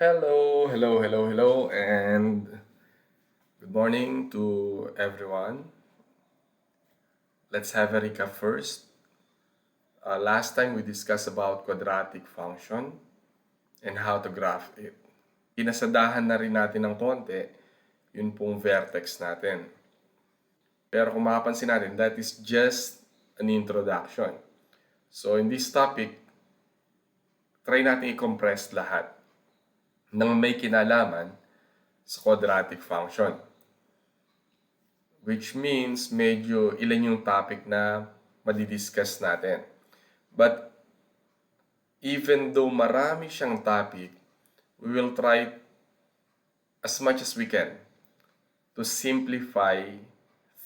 Hello, and good morning to everyone. Let's have a recap first. Last time we discussed about quadratic function and how to graph it. Inasadahan na rin natin ng konti yun pong vertex natin. Pero kung mapapansin natin, that is just an introduction. So in this topic, try natin i-compress lahat ng may kinalaman sa quadratic function. Which means medyo ilan yung topic na madidiscuss natin. But even though marami siyang topic, we will try as much as we can to simplify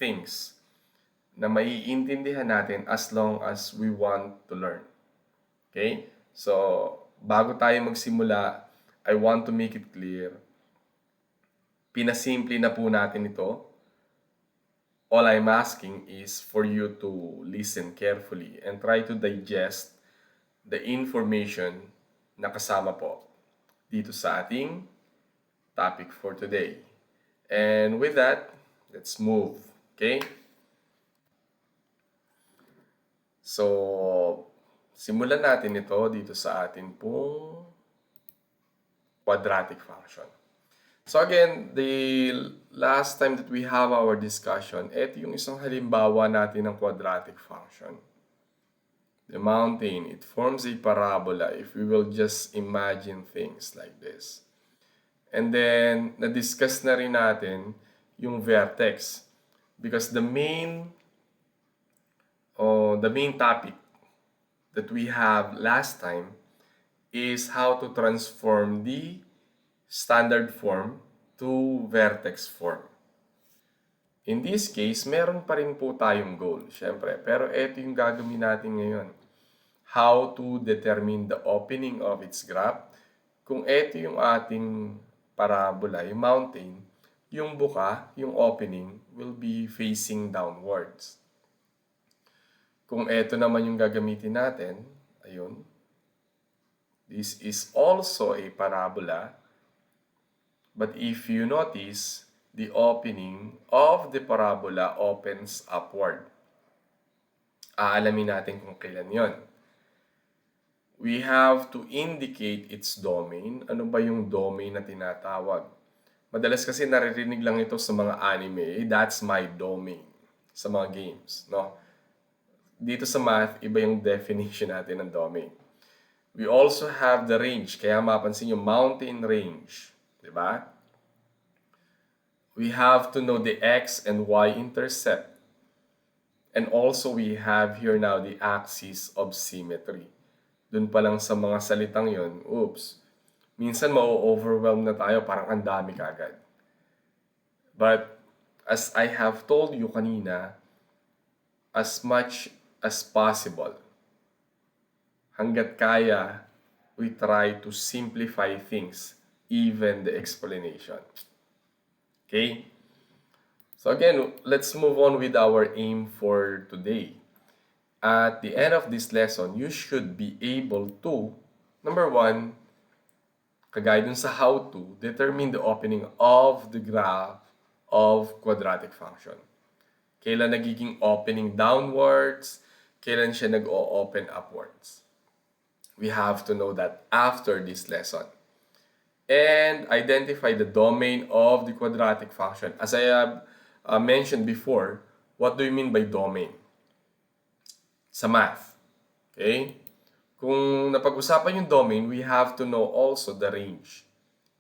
things na maiintindihan natin as long as we want to learn. Okay? So, bago tayo magsimula, I want to make it clear, pinasimple na po natin ito. All I'm asking is for you to listen carefully and try to digest the information na kasama po dito sa ating topic for today. And with that, let's move. Okay? So, simulan natin ito dito sa atin pong quadratic function. So again, the last time that we have our discussion, ito yung isang halimbawa natin ng quadratic function. The mountain, it forms a parabola if we will just imagine things like this. And then, na-discuss na rin natin yung vertex. Because the main topic that we have last time is how to transform the standard form to vertex form. In this case, meron pa rin po tayong goal, syempre. Pero ito yung gagawin natin ngayon. How to determine the opening of its graph. Kung ito yung ating parabola, yung mountain, yung buka, yung opening, will be facing downwards. Kung ito naman yung gagamitin natin, ayun, this is also a parabola. But if you notice, the opening of the parabola opens upward. Aalamin natin kung kailan yon. We have to indicate its domain. Ano ba yung domain na tinatawag? Madalas kasi naririnig lang ito sa mga anime, that's my domain, sa mga games, no? Dito sa math, iba yung definition natin ng domain. We also have the range, kaya mapansin yung mountain range. Diba? We have to know the x and y intercept. And also we have here now the axis of symmetry. Dun pa lang sa mga salitang yon, minsan ma-overwhelm na tayo, parang ang dami kagad. But as I have told you kanina, as much as possible, hanggat kaya, we try to simplify things, even the explanation. Okay? So again, let's move on with our aim for today. At the end of this lesson, you should be able to, number one, kagaya dun sa how to, determine the opening of the graph of quadratic function. Kailan nagiging opening downwards, kailan siya nag-o-open upwards. We have to know that after this lesson. And identify the domain of the quadratic function. As I have mentioned before, what do you mean by domain? Sa math. Okay? Kung napag-usapan yung domain, we have to know also the range.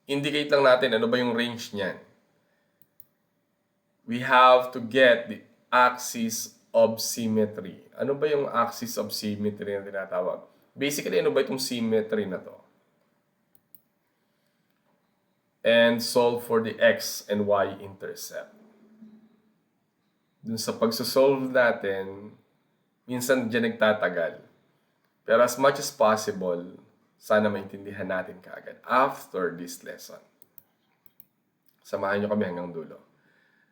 Indicate lang natin ano ba yung range niyan. We have to get the axis of symmetry. Ano ba yung axis of symmetry na tinatawag? Basically, ano ba itong symmetry na to? And solve for the x and y intercept. Dun sa pagsosolve natin, minsan dyan nagtatagal. Pero as much as possible, sana maintindihan natin kaagad after this lesson. Samahan nyo kami hanggang dulo.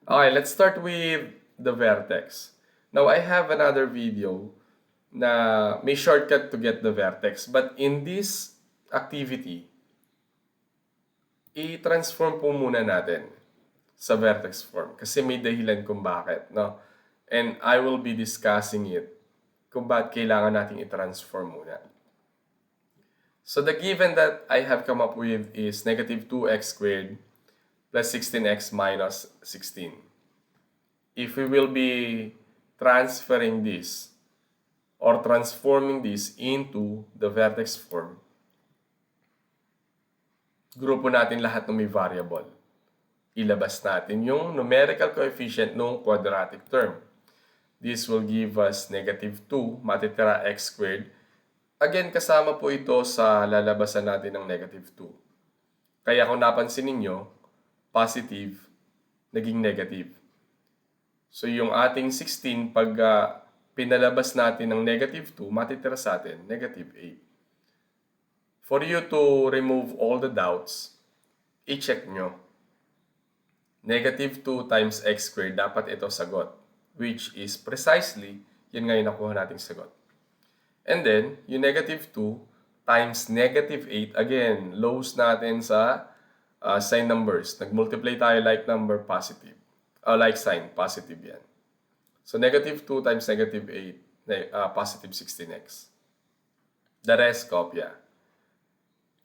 Okay, let's start with the vertex. Now, I have another video na may shortcut to get the vertex. But in this activity, i-transform po muna natin sa vertex form kasi may dahilan kung bakit, no? And I will be discussing it kung bakit kailangan nating i-transform muna. So the given that I have come up with is negative 2x squared plus 16x minus 16. If we will be transferring this or transforming this into the vertex form, grupo natin lahat ng may variable. Ilabas natin yung numerical coefficient ng quadratic term. This will give us negative 2, matitira x squared. Again, kasama po ito sa lalabasan natin ng negative 2. Kaya kung napansin ninyo, positive, naging negative. So yung ating 16, pag pinalabas natin ng negative 2, matitira sa atin, negative 8. For you to remove all the doubts, i-check nyo. Negative 2 times x squared, dapat ito sagot. Which is precisely, yun nga yung nakuha nating sagot. And then, yung negative 2 times negative 8, again, lows natin sa sign numbers. Nag-multiply tayo like number, positive. Like sign, positive yan. So, negative 2 times negative 8, positive 16x. The rest, kopya.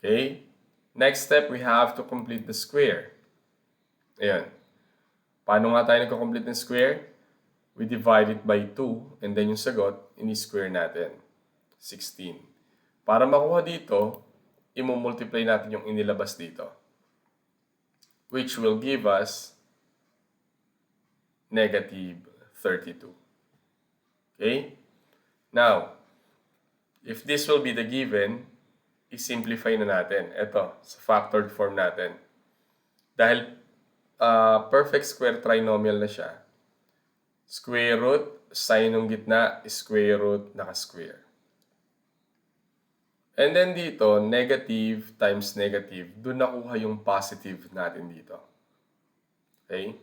Okay? Next step, we have to complete the square. Ayan. Paano nga tayo nagko-complete ng square? We divide it by 2, and then yung sagot, ini-square natin. 16. Para makuha dito, i-multiply natin yung inilabas dito. Which will give us negative 32. Okay? Now, if this will be the given, i-simplify na natin. Ito, sa factored form natin. Dahil perfect square trinomial na siya, square root, sign ng gitna, square root, naka-square. And then dito, negative times negative, doon nakuha yung positive natin dito. Okay?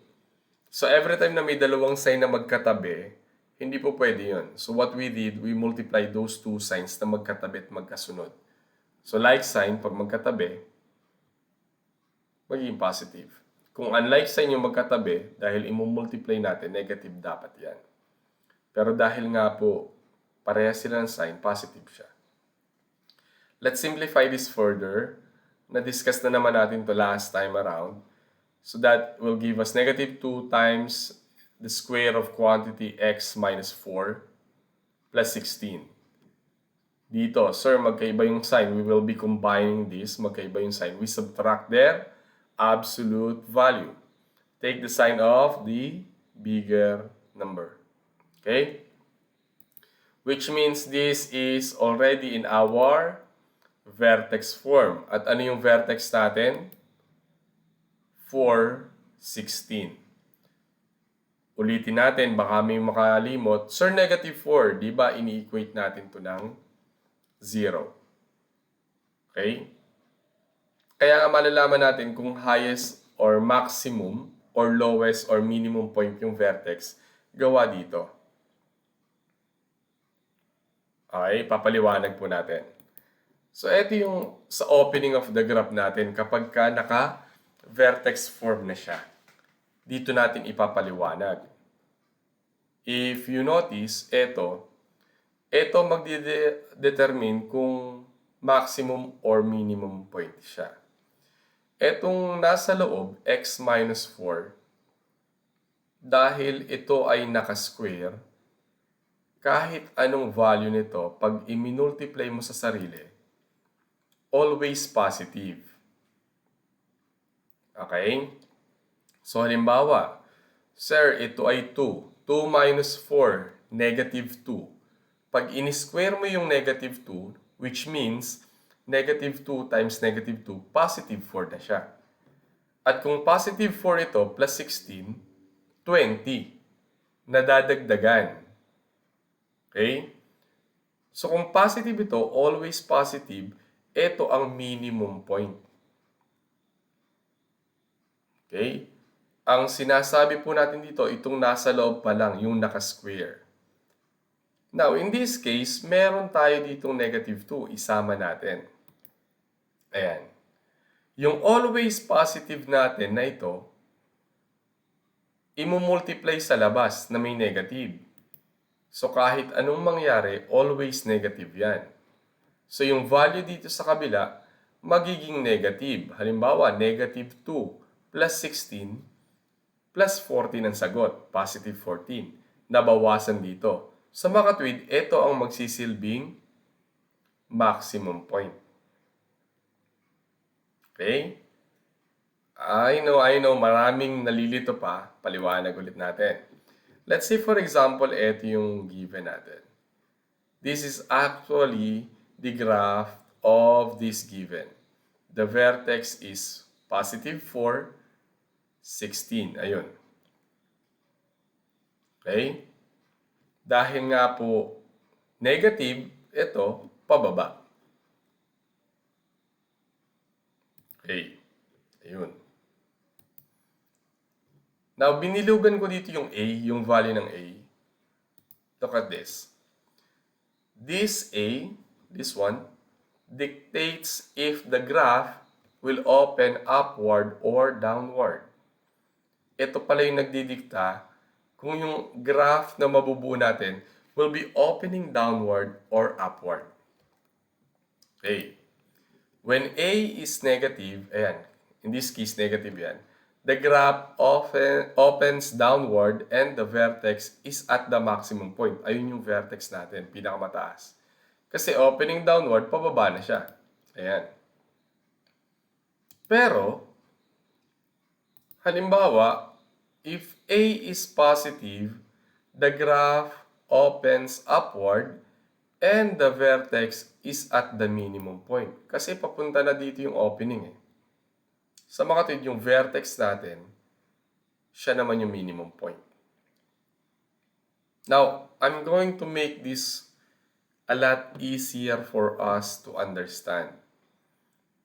So every time na may dalawang sign na magkatabi, hindi po pwede yun. So what we did, we multiply those two signs na magkatabi at magkasunod. So like sign, pag magkatabi, magiging positive. Kung unlike sign yung magkatabi, dahil imumultiply natin, negative dapat yan. Pero dahil nga po, parehas sila ng sign, positive siya. Let's simplify this further. Na-discuss na naman natin to last time around. So that will give us negative 2 times the square of quantity x minus 4 plus 16. Dito, sir, magkaiba yung sign. We will be combining this. Magkaiba yung sign. We subtract their absolute value. Take the sign of the bigger number. Okay? Which means this is already in our vertex form. At ano yung vertex natin? 4, 16. Ulitin natin, baka may makalimot. Sir, negative 4, di ba ini-equate natin to ng 0? Okay? Kaya nga malalaman natin kung highest or maximum or lowest or minimum point yung vertex, gawa dito. Okay, papaliwanag po natin. So, ito yung sa opening of the graph natin kapag ka naka-vertex form na siya. Dito natin ipapaliwanag. If you notice, ito magde-determine kung maximum or minimum point siya. Etong nasa loob, x minus 4, dahil ito ay naka-square, kahit anong value nito, pag i-multiply mo sa sarili, always positive. Okay? So, halimbawa, sir, ito ay 2. 2 minus 4, negative 2. Pag in-square mo yung negative 2, which means negative 2 times negative 2, positive 4 na siya. At kung positive 4 ito, plus 16, 20. Nadadagdagan. Okay? So kung positive ito, always positive, ito ang minimum point. Okay? Ang sinasabi po natin dito, itong nasa loob pa lang, yung naka-square. Now, in this case, meron tayo ditong negative 2. Isama natin. Ayan. Yung always positive natin na ito, imumultiply sa labas na may negative. So kahit anong mangyari, always negative yan. So yung value dito sa kabila, magiging negative. Halimbawa, negative 2 plus 16 plus 14 ang sagot, positive 14. Nabawasan dito. Sa makatwid, ito ang magsisilbing maximum point. Okay? I know, maraming nalilito pa. Paliwanag ulit natin. Let's say for example, ito yung given natin. This is actually the graph of this given. The vertex is positive 4, 16. Ayun. Okay? Dahil nga po negative, ito, pababa. Okay. Ayun. Now, binilugan ko dito yung A, yung value ng A. Look at this. This A, this one, dictates if the graph will open upward or downward. Ito pala yung nagdidikta kung yung graph na mabubuo natin will be opening downward or upward. Okay. When A is negative, ayan, in this case negative yan, the graph often opens downward and the vertex is at the maximum point. Ayun yung vertex natin, pinakamataas. Kasi opening downward, pababa na siya. Ayan. Pero, halimbawa, if A is positive, the graph opens upward and the vertex is at the minimum point. Kasi papunta na dito yung opening eh. Sa makatwid, yung vertex natin, siya naman yung minimum point. Now, I'm going to make this a lot easier for us to understand.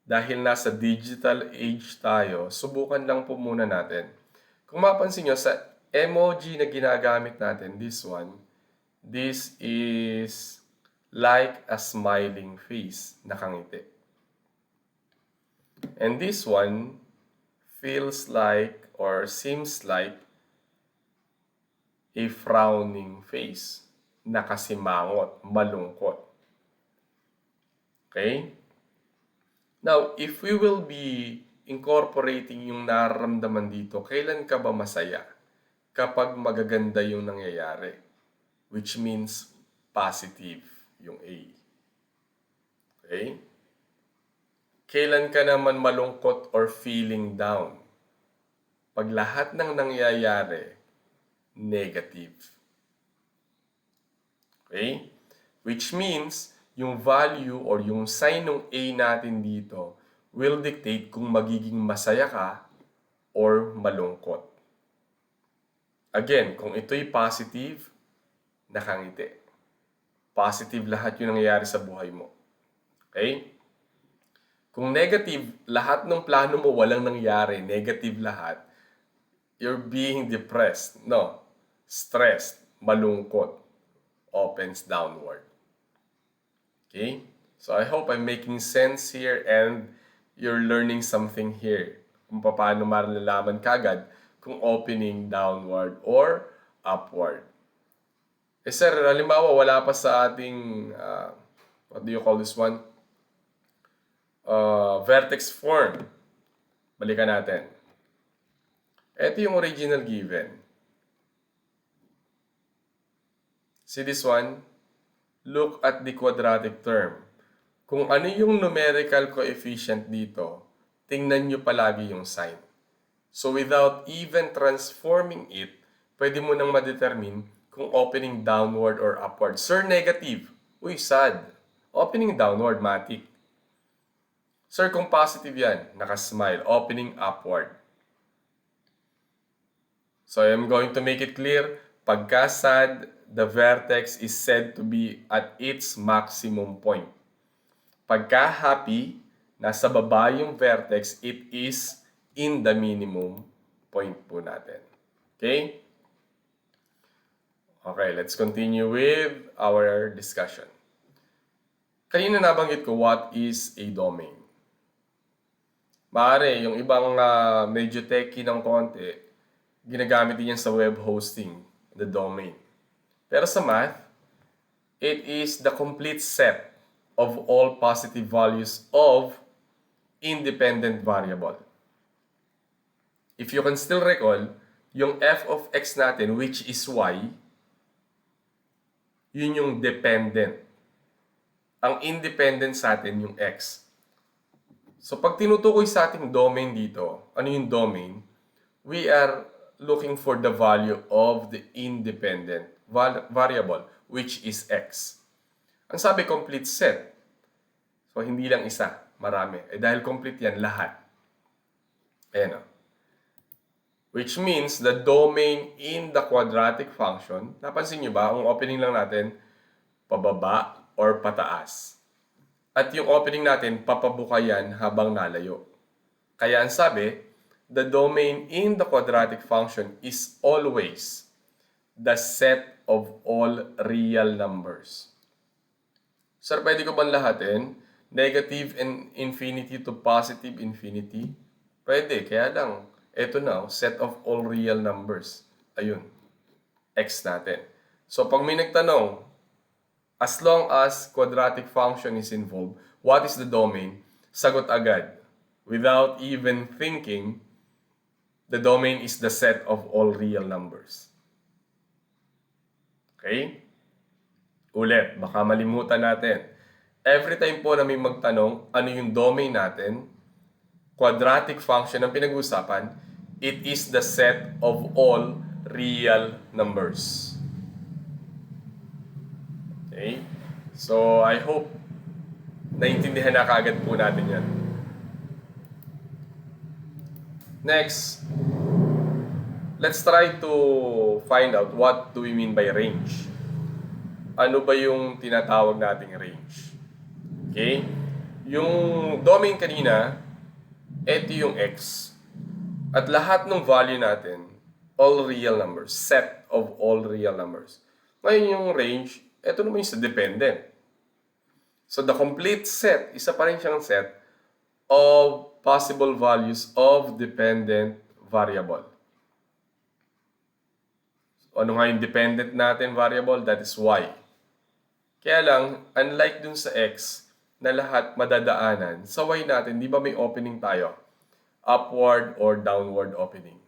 Dahil nasa digital age tayo, subukan lang po muna natin. Kung mapansin nyo, sa emoji na ginagamit natin, this one, this is like a smiling face, nakangiti. And this one feels like or seems like a frowning face, nakasimangot, malungkot. Okay? Now, if we will be incorporating yung nararamdaman dito, kailan ka ba masaya? Kapag magaganda yung nangyayari. Which means positive yung A. Okay? Kailan ka naman malungkot or feeling down? Pag lahat ng nangyayari, negative. Okay? Which means, yung value or yung sign ng A natin dito will dictate kung magiging masaya ka or malungkot. Again, kung ito'y positive, nakangiti. Positive lahat yung nangyayari sa buhay mo. Okay? Kung negative, lahat ng plano mo walang nangyari, negative lahat, you're being depressed, no? Stressed, malungkot, opens downward. Okay? So I hope I'm making sense here and you're learning something here. Kung paano malalaman kagad kung opening downward or upward. Eh sir, halimbawa wala pa sa ating, what do you call this one? Vertex form. Balikan natin. Ito yung original given. See this one? Look at the quadratic term. Kung ano yung numerical coefficient dito, tingnan nyo palagi yung sign. So without even transforming it, pwede mo nang ma-determine kung opening downward or upward. Sir, negative. Uy, sad. Opening downward, matik. Sir, kung positive yan, nakasmile, opening upward. So I'm going to make it clear, pagka sad, the vertex is said to be at its maximum point. Pagka happy, nasa baba yung vertex, it is in the minimum point po natin. Okay? Okay, let's continue with our discussion. Kanina nabanggit ko, what is a domain? Maaari, yung ibang medyo techy ng konti, ginagamit din yan sa web hosting, the domain. Pero sa math, it is the complete set of all positive values of independent variable. If you can still recall, yung f of x natin, which is y, yun yung dependent. Ang independent sa atin yung x. So pag tinutukoy sa ating domain dito, ano yung domain? We are looking for the value of the independent variable, which is x. Ang sabi, complete set. So hindi lang isa, marami. Dahil complete yan, lahat. Ayan o. Which means the domain in the quadratic function, napansin nyo ba, ang opening lang natin, pababa or pataas. At yung opening natin, papabuka yan habang nalayo. Kaya ang sabi, the domain in the quadratic function is always the set of all real numbers. Sir, pwede ko bang lahatin? Negative infinity to positive infinity? Pwede, kaya lang. Ito na, set of all real numbers. Ayun, x natin. So, pag may nagtanong, as long as quadratic function is involved, what is the domain? Sagot agad. Without even thinking, the domain is the set of all real numbers. Okay? Ulit, baka malimutan natin. Every time po na may magtanong, ano yung domain natin, quadratic function ang pinag-uusapan, it is the set of all real numbers. Okay? So, I hope naintindihan na kaagad po natin yan. Next, let's try to find out what do we mean by range. Ano ba yung tinatawag nating range? Okay? Yung domain kanina, ito yung x. At lahat ng value natin, all real numbers, set of all real numbers. Ngayon yung range, ito naman yung sa dependent. So the complete set, isa pa rin siyang set of possible values of dependent variable. So, ano nga yung dependent natin variable? That is y. Kaya lang, unlike dun sa x, na lahat madadaanan, sa y natin, di ba may opening tayo? Upward or downward opening.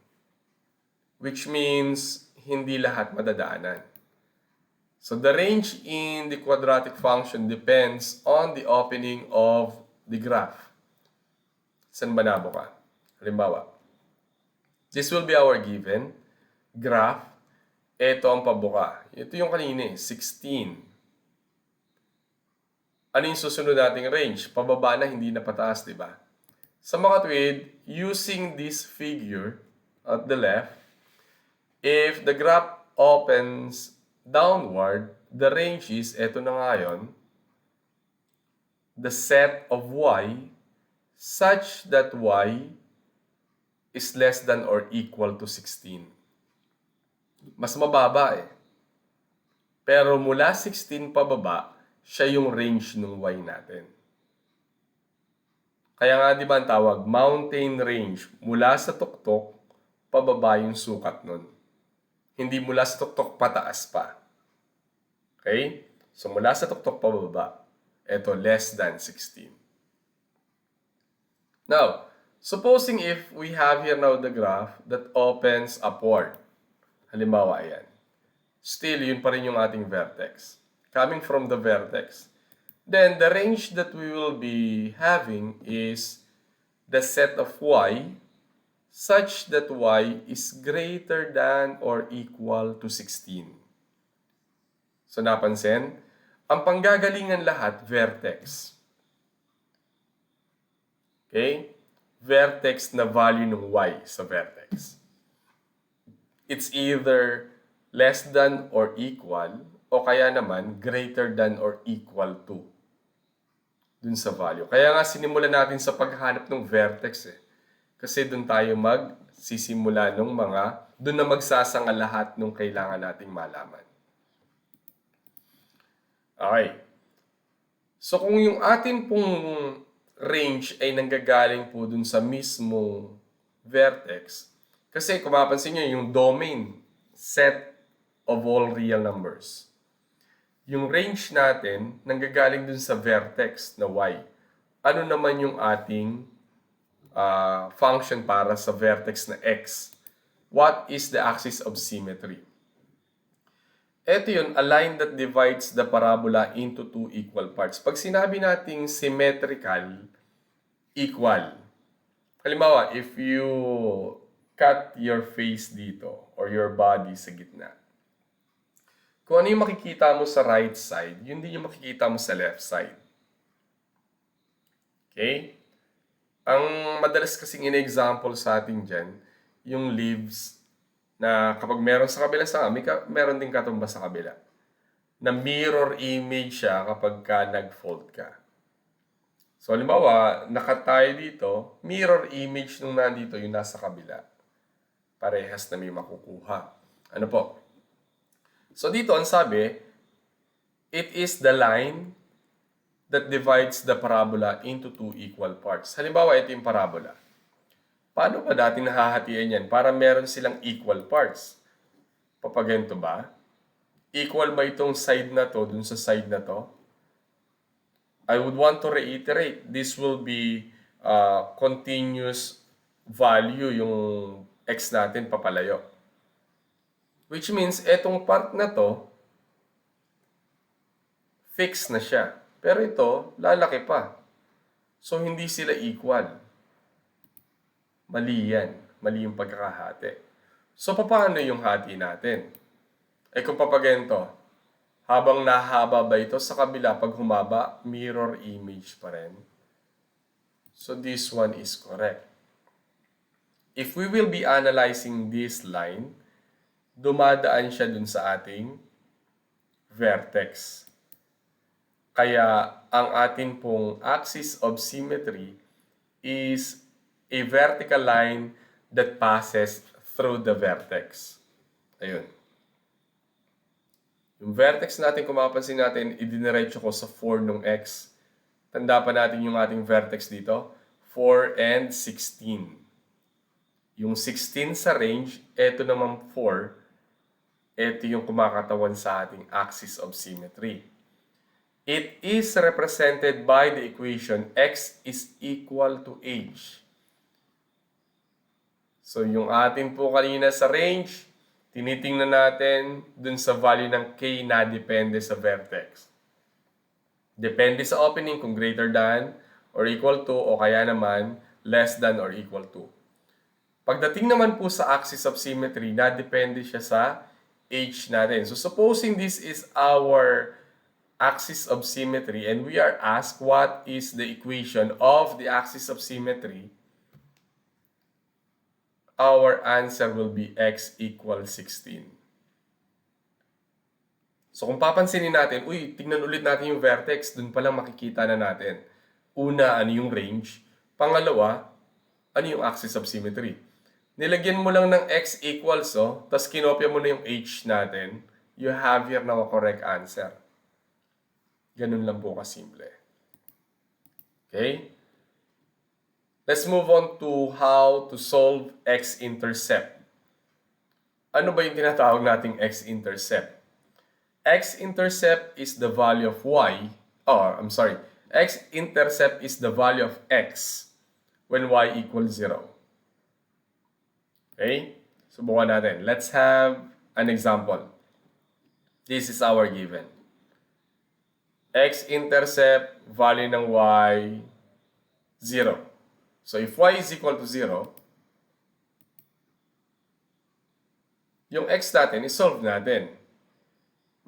Which means, hindi lahat madadaanan. So the range in the quadratic function depends on the opening of the graph. Saan ba nabuka? Halimbawa, this will be our given graph. Ito ang pabuka. Ito yung kanina 16. Ano yung susunod nating range? Pababa na, hindi na pataas, di ba? Sa makatwid, using this figure at the left, if the graph opens downward, the range is, eto na nga yun, the set of y such that y is less than or equal to 16. Mas mababa eh. Pero mula 16 pababa, siya yung range ng y natin. Kaya nga di ba ang tawag, mountain range, mula sa tuktok, pababa yung sukat nun. Hindi mula sa tuktok pataas pa. Okay? So mula sa tuktok pababa, ito less than 16. Now, supposing if we have here now the graph that opens upward. Halimbawa, ayan. Still, yun pa rin yung ating vertex. Coming from the vertex. Then, the range that we will be having is the set of y such that y is greater than or equal to 16. So, napansin? Ang panggagalingan lahat, vertex. Okay? Vertex na value ng y sa vertex. It's either less than or equal o kaya naman greater than or equal to dun sa value. Kaya nga sinimulan natin sa paghanap ng vertex eh. Kasi dun tayo magsisimula ng dun na magsasanga lahat ng kailangan nating malaman. Okay. So kung yung atin pong range ay nanggagaling po dun sa mismong vertex. Kasi kung mapansin nyo, yung domain, set of all real numbers. Yung range natin, nanggagaling dun sa vertex na y. Ano naman yung ating function para sa vertex na x? What is the axis of symmetry? Ito yun, a line that divides the parabola into two equal parts. Pag sinabi nating symmetrical, equal. Halimbawa, if you cut your face dito or your body sa gitna, kung ano yung makikita mo sa right side, yun din yung makikita mo sa left side. Okay? Ang madalas kasing in-example sa atin dyan, yung leaves na kapag meron sa kabila sa meron din katumbas sa kabila. Na mirror image siya kapag ka nag-fold ka. So, halimbawa, nakatayo dito, mirror image nung nandito yung nasa kabila. Parehas na may makukuha. Ano po? So, dito ang sabi, it is the line that divides the parabola into two equal parts. Halimbawa, ito yung parabola. Paano ba dating nahahatian yan para meron silang equal parts? Papaganto ba? Equal ba itong side na to dun sa side na to? I would want to reiterate, this will be continuous value yung x natin papalayo. Which means, etong part na to, fixed na siya. Pero ito, lalaki pa. So, hindi sila equal. Mali yan. Mali yung pagkakahati. So, paano yung hati natin? Kung papaganto, habang nahaba ba ito sa kabila, pag humaba, mirror image pa rin. So, this one is correct. If we will be analyzing this line, dumadaan siya dun sa ating vertex. Kaya, ang atin pong axis of symmetry is a vertical line that passes through the vertex. Ayun. Yung vertex natin, kung mapapansin natin, idiniretso ko sa 4 nung x. Tanda pa natin yung ating vertex dito. 4 and 16. Yung 16 sa range, eto naman 4. Ito yung kumakatawan sa ating axis of symmetry. It is represented by the equation x is equal to h. So, yung atin po kanina sa range, tinitingnan natin dun sa value ng k na depende sa vertex. Depende sa opening kung greater than or equal to o kaya naman less than or equal to. Pagdating naman po sa axis of symmetry, na depende siya sa h natin. So, supposing this is our axis of symmetry and we are asked what is the equation of the axis of symmetry, our answer will be x equals 16. So kung papansinin natin, tignan ulit natin yung vertex, dun palang makikita na natin. Una, ano yung range? Pangalawa, ano yung axis of symmetry? Nilagyan mo lang ng x equals, tapos kinopya mo na yung h natin, you have here now a correct answer. Ganun lang po kasimple. Okay? Let's move on to how to solve x-intercept. Ano ba yung tinatawag nating x-intercept? X-intercept is the value of y, x-intercept is the value of x when y equals 0. Okay? Subukan natin. Let's have an example. This is our given. X-intercept, value ng y, 0. So, if y is equal to 0, yung x natin, isolve natin.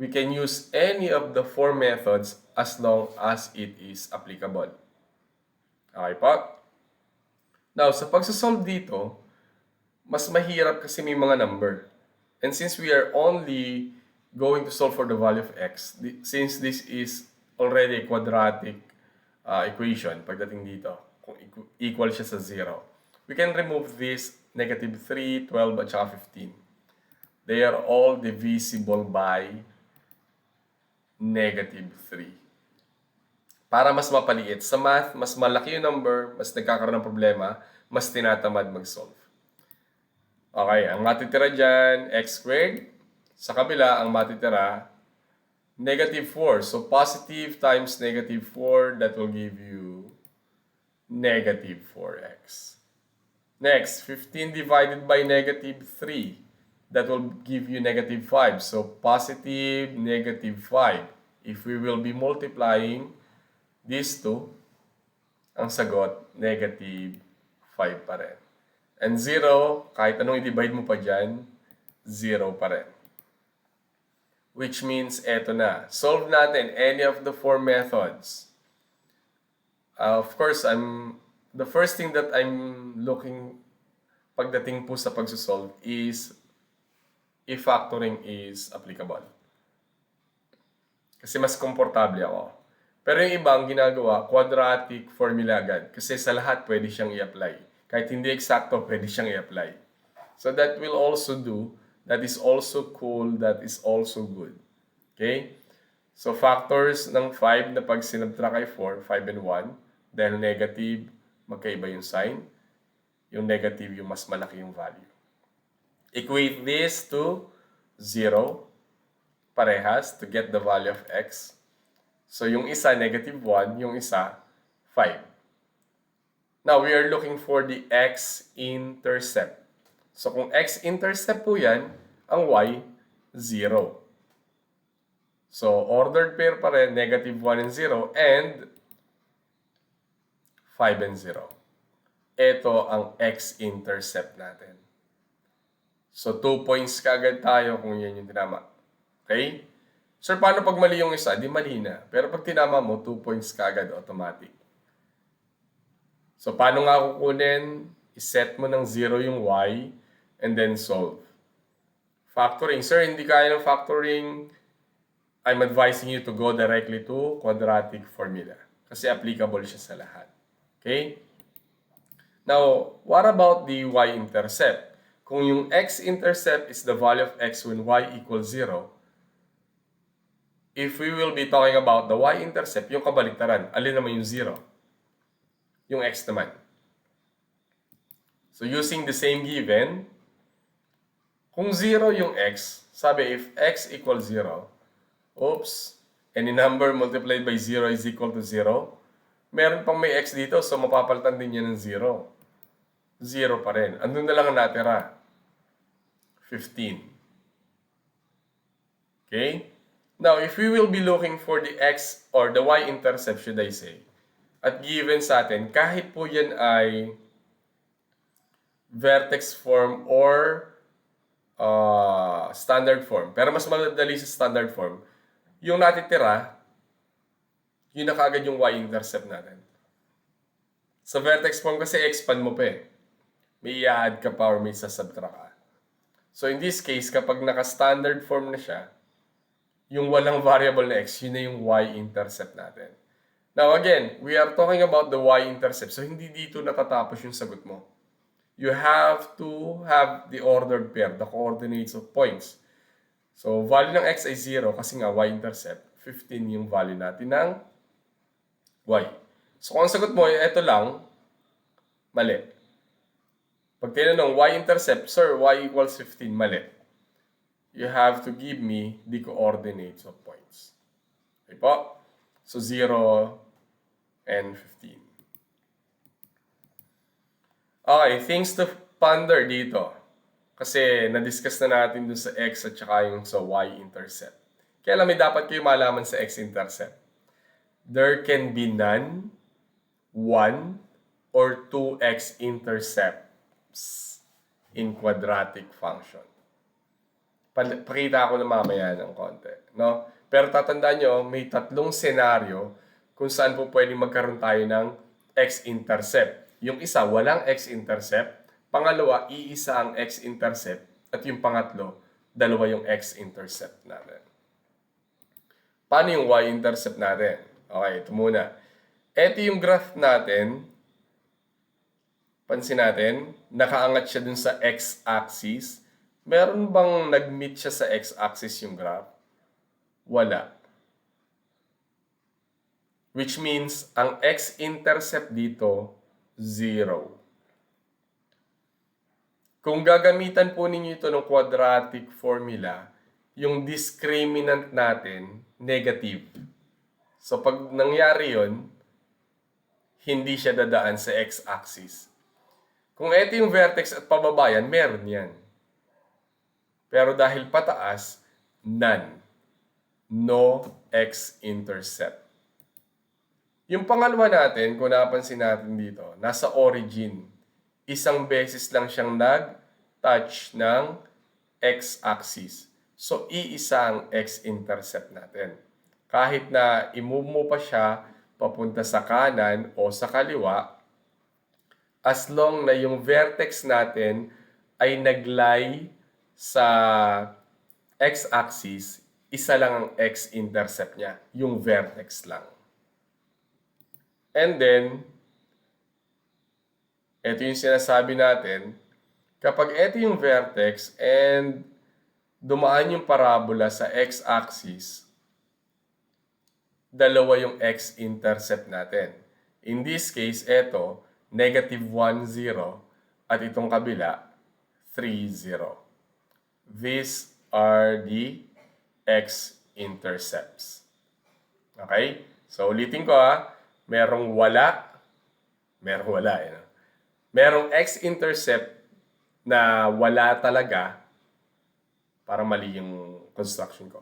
We can use any of the 4 methods as long as it is applicable. Okay po? Now, sa pagsasolve dito, mas mahirap kasi may mga number. And since we are only going to solve for the value of x, since this is already a quadratic equation, pagdating dito, kung equal siya sa 0, we can remove this negative 3, 12, at saka 15. They are all divisible by negative 3. para mas mapaliit. Sa math, mas malaki yung number, mas nagkakaroon ng problema, mas tinatamad mag-solve. Okay, ang matitira dyan, x squared. Sa kabila, ang matitira, negative 4. So, positive times negative 4, that will give you negative 4x. Next, 15 divided by negative 3. That will give you negative 5. So, positive, negative 5. If we will be multiplying these two, ang sagot, negative 5 pa rin. And 0, kahit anong i-divide mo pa dyan, 0 pa rin. Which means, eto na. Solve natin any of the four methods. Of course, the first thing that I'm looking pagdating po sa pagsusolve is if factoring is applicable. Kasi mas komportable ako. Pero yung ibang ginagawa, quadratic formula agad. Kasi sa lahat pwede siyang i-apply. Kahit hindi eksakto, pwede siyang i-apply. So that will also do. That is also cool. That is also good. Okay? So factors ng 5 na pag sinubtract ay 4, 5 and 1. Dahil negative, magkaiba yung sign. Yung negative, yung mas malaki yung value. Equate this to 0. Parehas to get the value of x. So yung isa, negative 1. Yung isa, 5. Now, we are looking for the x-intercept. So, kung x-intercept po yan, ang y, 0. So, ordered pair pa rin, negative 1 and 0, and 5 and 0. Ito ang x-intercept natin. So, 2 points kaagad tayo kung yan yung tinama. Okay? Sir, paano pag mali yung isa? Di mali na. Pero pag tinama mo, 2 points kaagad, automatic. So, paano nga kukunin? I-set mo ng 0 yung y and then solve. Factoring. Sir, hindi kaya ng factoring. I'm advising you to go directly to quadratic formula. Kasi applicable siya sa lahat. Okay? Now, what about the y-intercept? Kung yung x-intercept is the value of x when y equals 0, if we will be talking about the y-intercept, yung kabaliktaran, alin naman yung 0? Yung x naman. So, using the same given, kung 0 yung x, sabi if x equals 0, oops, any number multiplied by 0 is equal to 0, meron pang may x dito, so mapapalitan din yan ng 0. 0 pa rin. Andun na lang ang natira. 15. Okay? Now, if we will be looking for the x or the y-intercept, should I say, at given sa atin, kahit po yan ay vertex form or standard form. Pero mas madali sa standard form. Yung natitira, yun na kaagad yung y-intercept natin. Sa vertex form kasi expand mo pa eh. May i-add ka pa or may sasubtract ka. So in this case, kapag naka-standard form na siya, yung walang variable na x, yun na yung y-intercept natin. Now again, we are talking about the y-intercept. So hindi dito natatapos yung sagot mo. You have to have the ordered pair, the coordinates of points. So value ng x ay 0 kasi nga y-intercept. 15 yung value natin ng y. So kung ang sagot mo ay ito lang, mali. Pag tinanong y-intercept, sir, y equals 15, mali. You have to give me the coordinates of points. Okay po? So 0 and 15. Okay, things to ponder dito. Kasi na-discuss na natin dun sa x at saka yung sa y-intercept. Kaya lang may dapat kayo malaman sa x-intercept. There can be none, 1, or 2 x-intercepts in quadratic function. Pakita ko na mamaya ng konti. No? Pero tatandaan nyo, may 3 senaryo kung saan po pwedeng magkaroon tayo ng x-intercept. Yung isa, walang x-intercept. Pangalawa, iisa ang x-intercept. At yung pangatlo, dalawa yung x-intercept natin. Paano yung y-intercept natin? Okay, ito muna. Ito yung graph natin. Pansin natin, nakaangat siya dun sa x-axis. Meron bang nag-meet siya sa x-axis yung graph? Wala. Which means, ang x-intercept dito, 0. Kung gagamitan po ninyo ito ng quadratic formula, yung discriminant natin, negative. So pag nangyari yon, hindi siya dadaan sa x-axis. Kung ito yung vertex at pababa yan, meron yan. Pero dahil pataas, none. No x-intercept. Yung pangalawa natin, kung napansin natin dito, nasa origin. Isang beses lang siyang nag-touch ng x-axis. So, iisa ang x-intercept natin. Kahit na i-move mo pa siya papunta sa kanan o sa kaliwa, as long na yung vertex natin ay naglay sa x-axis, isa lang ang x-intercept niya, yung vertex lang. And then, ito yung sinasabi natin, kapag ito yung vertex and dumaan yung parabola sa x-axis, dalawa yung x-intercept natin. In this case, ito, negative 1, 0, at itong kabila, 3, 0. These are the x-intercepts. Okay? So, ulitin ko merong wala, merong x-intercept na wala talaga, para mali yung construction ko.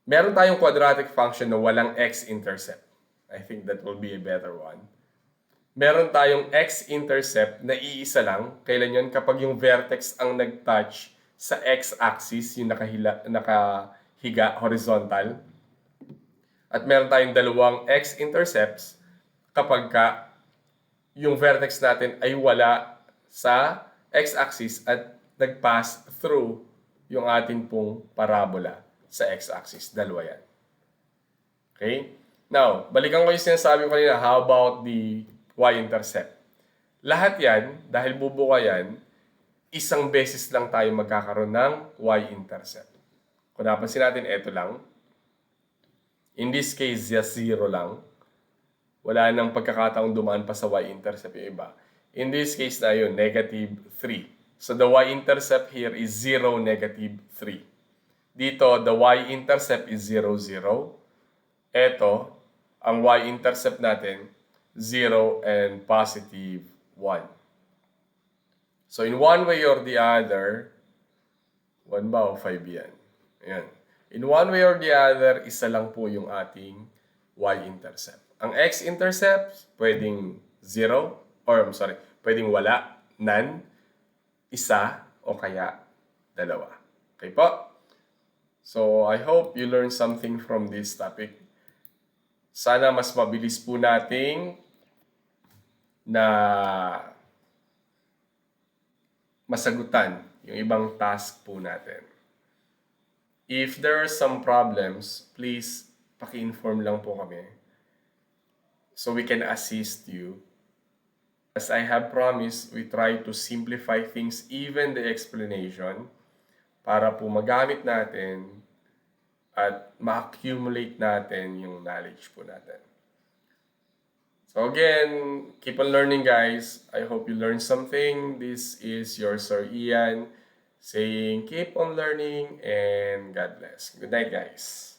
Meron tayong quadratic function na walang x-intercept. I think that will be a better one. Meron tayong x-intercept na iisa lang. Kailan yun? Kapag yung vertex ang nag-touch sa x-axis, yung nakahiga, horizontal. At meron tayong dalawang x-intercepts kapag yung vertex natin ay wala sa x-axis at nag-pass through yung ating pong parabola sa x-axis. Dalawa yan. Okay? Now, balikan ko yung sinasabi ko kanina, how about the y-intercept? Lahat yan, dahil bubuka yan, isang beses lang tayo magkakaroon ng y-intercept. Kung napansin natin, ito lang. In this case, just 0 lang. Wala nang pagkakataong dumaan pa sa y-intercept yung iba. In this case na yun, negative 3. So the y-intercept here is 0, negative 3. Dito, the y-intercept is 0, 0. Ito, ang y-intercept natin, 0 and positive 1. So in one way or the other, 1 ba o 5 yan? Ayan. In one way or the other, isa lang po yung ating y-intercept. Ang x-intercept, pwedeng 0, pwedeng wala, none, isa, o kaya dalawa. Okay po? So, I hope you learned something from this topic. Sana mas mabilis po nating na masagutan yung ibang task po natin. If there are some problems, please paki-inform lang po kami so we can assist you. As I have promised, we try to simplify things, even the explanation, para po magamit natin at ma-accumulate natin yung knowledge po natin. So again, keep on learning, guys. I hope you learned something. This is your Sir Ian saying keep on learning and God bless. Good night, guys.